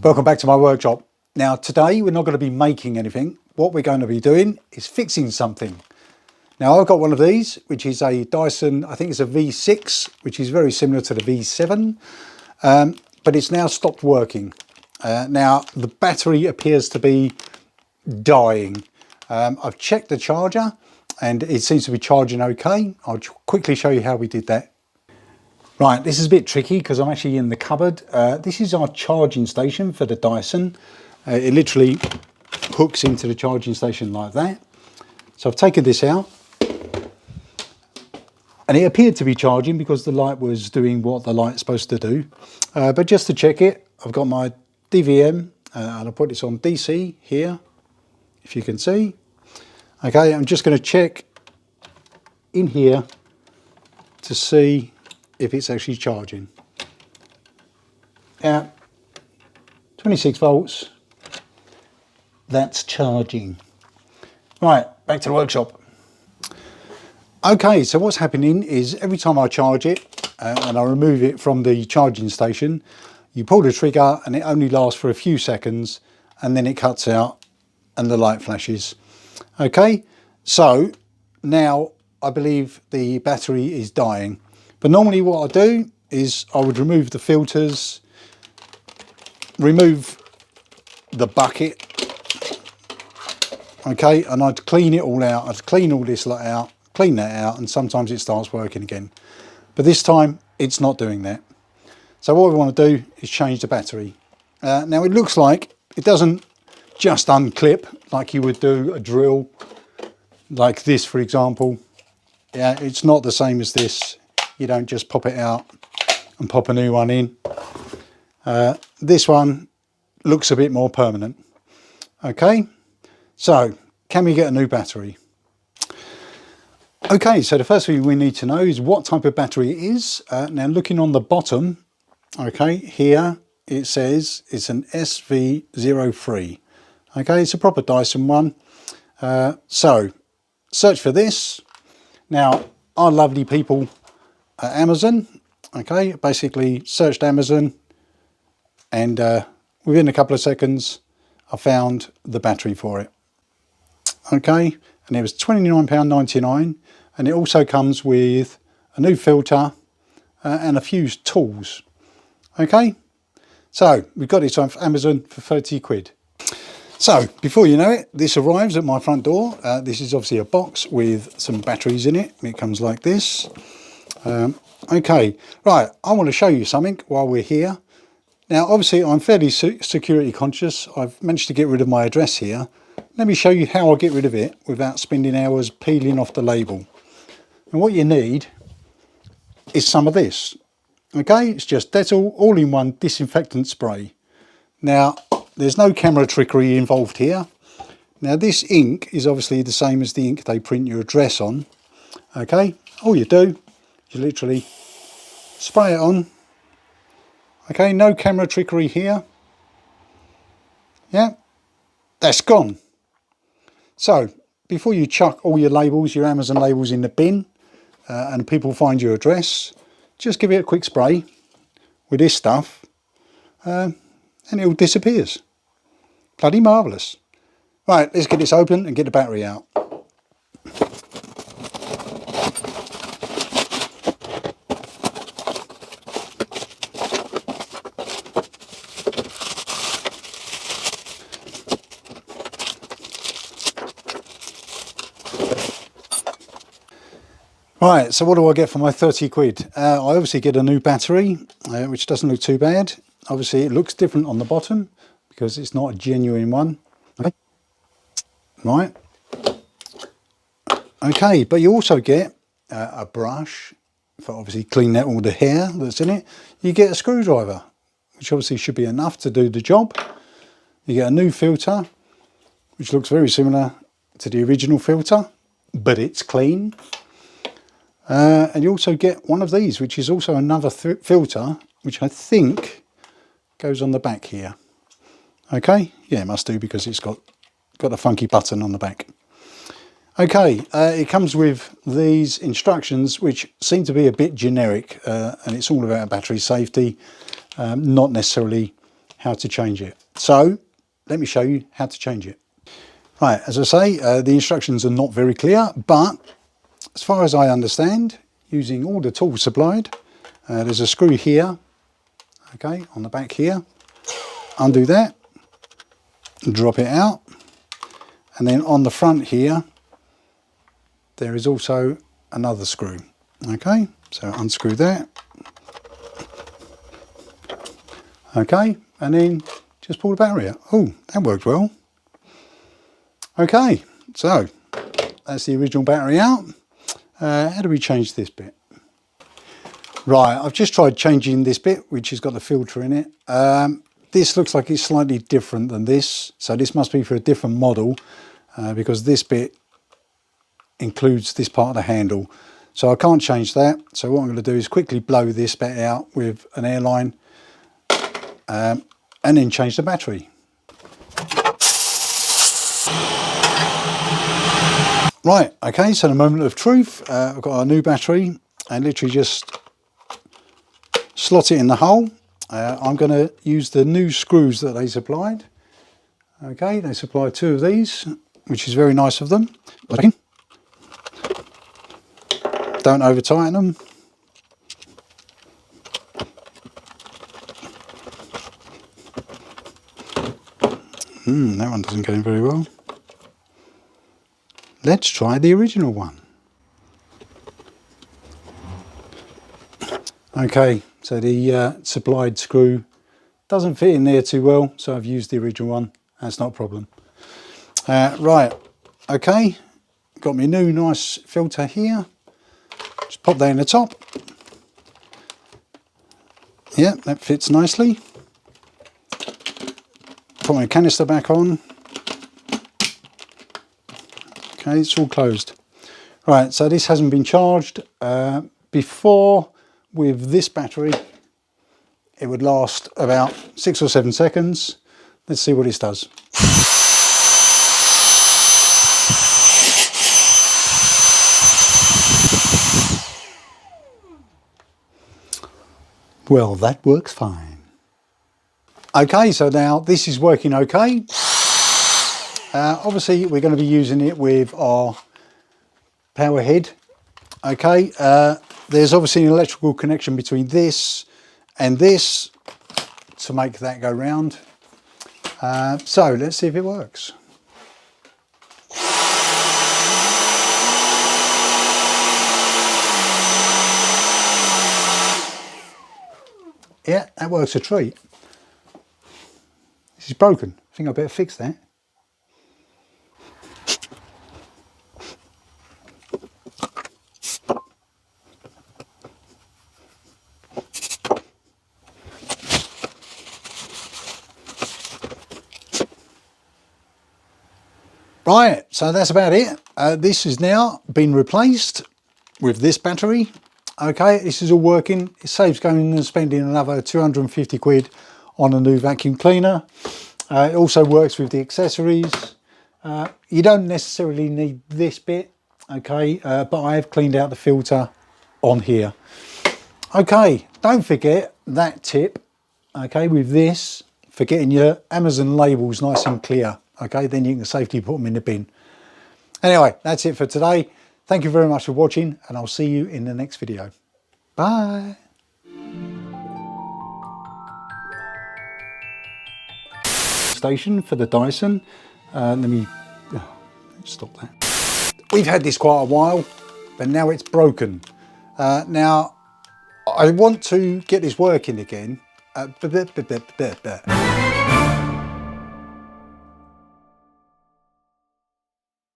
Welcome back to my workshop. Now today we're not going to be making anything. What we're going to be doing is fixing something. Now I've got one of these, which is a Dyson, I think it's a V6, which is very similar to the V7, but it's now stopped working. Now the battery appears to be dying. I've checked the charger and it seems to be charging okay. I'll quickly show you how we did that. Right, this is a bit tricky because I'm actually in the cupboard. This is our charging station for the Dyson. It literally hooks into the charging station like that. So I've taken this out and it appeared to be charging because the light was doing what the light's supposed to do. But just to check it, I've got my DVM and I put this on DC here, if you can see. Okay, I'm just going to check in here to see if it's actually charging. Yeah, 26 volts, that's charging. Right, back to the workshop. Okay, so what's happening is every time I charge it and I remove it from the charging station, you pull the trigger and it only lasts for a few seconds and then it cuts out and the light flashes. Okay, so now I believe the battery is dying. But normally what I do is I would remove the filters, remove the bucket, okay, and I'd clean it all out. I'd clean all this lot out, clean that out, and sometimes it starts working again. But this time it's not doing that. So what we want to do is change the battery. Now it looks like it doesn't just unclip like you would do a drill like this, for example. Yeah, it's not the same as this. You don't just pop it out and pop a new one in. This one looks a bit more permanent. Okay, so can we get a new battery? Okay, so the first thing we need to know is what type of battery it is. Now looking on the bottom, okay, here it says it's an SV03. Okay, it's a proper Dyson one. So search for this. Now our lovely people at Amazon, okay, basically searched Amazon and within a couple of seconds I found the battery for it. Okay, and it was £29.99 and it also comes with a new filter and a few tools. Okay, so we've got it on Amazon for 30 quid. So before you know it, this arrives at my front door. This is obviously a box with some batteries in it. It comes like this. Okay, right, I want to show you something while we're here. Now obviously I'm fairly security conscious. I've managed to get rid of my address here. Let me show you how I get rid of it without spending hours peeling off the label. And what you need is some of this. Okay, it's just Dettol all-in-one disinfectant spray. Now there's no camera trickery involved here. Now this ink is obviously the same as the ink they print your address on. Okay, all you do, you literally spray it on. Okay, no camera trickery here. Yeah, that's gone. So before you chuck all your labels, your Amazon labels in the bin and people find your address, just give it a quick spray with this stuff and it all disappears. Bloody marvellous. Right, let's get this open and get the battery out. Right, so what do I get for my 30 quid? I obviously get a new battery, which doesn't look too bad. Obviously it looks different on the bottom because it's not a genuine one. Okay, right. Okay, but you also get a brush for obviously cleaning out all the hair that's in it. You get a screwdriver, which obviously should be enough to do the job. You get a new filter, which looks very similar to the original filter, but it's clean. And you also get one of these, which is also another filter, which I think goes on the back here. Okay, yeah, it must do because it's got a funky button on the back. Okay, it comes with these instructions which seem to be a bit generic, and it's all about battery safety, not necessarily how to change it. So let me show you how to change it. Right, as I say, the instructions are not very clear, but as far as I understand, using all the tools supplied, there's a screw here, okay, on the back here. Undo that, drop it out, and then on the front here, there is also another screw. Okay, so unscrew that. Okay, and then just pull the battery out. Oh, that worked well. Okay, so that's the original battery out. How do we change this bit? Right, I've just tried changing this bit, which has got the filter in it. This looks like it's slightly different than this, so this must be for a different model, because this bit includes this part of the handle. So I can't change that. So what I'm going to do is quickly blow this bit out with an airline, and then change the battery. Right, okay, so the moment of truth. I've got a new battery and literally just slot it in the hole. I'm going to use the new screws that they supplied. Okay, they supplied 2 of these, which is very nice of them. Don't over tighten them. That one doesn't go in very well. Let's try the original one. Okay, so the supplied screw doesn't fit in there too well, so I've used the original one. That's not a problem. Right, okay, got my new nice filter here. Just pop that in the top. Yeah, that fits nicely. Put my canister back on. Okay, it's all closed. Right, so this hasn't been charged. Before, with this battery, it would last about 6 or 7 seconds. Let's see what this does. Well, that works fine. Okay, so now this is working okay. Obviously, we're going to be using it with our power head. Okay, there's obviously an electrical connection between this and this to make that go round. So let's see if it works. Yeah, that works a treat. This is broken. I think I better fix that. Right, so that's about it. This has now been replaced with this battery. Okay, this is all working. It saves going and spending another 250 quid on a new vacuum cleaner. It also works with the accessories. You don't necessarily need this bit, okay, but I have cleaned out the filter on here. Okay, don't forget that tip, okay, with this, for getting your Amazon labels nice and clear. Okay, then you can safely put them in the bin. Anyway, that's it for today. Thank you very much for watching, and I'll see you in the next video. Bye. Station for the Dyson. Let me stop that. We've had this quite a while, but now it's broken. Now, I want to get this working again.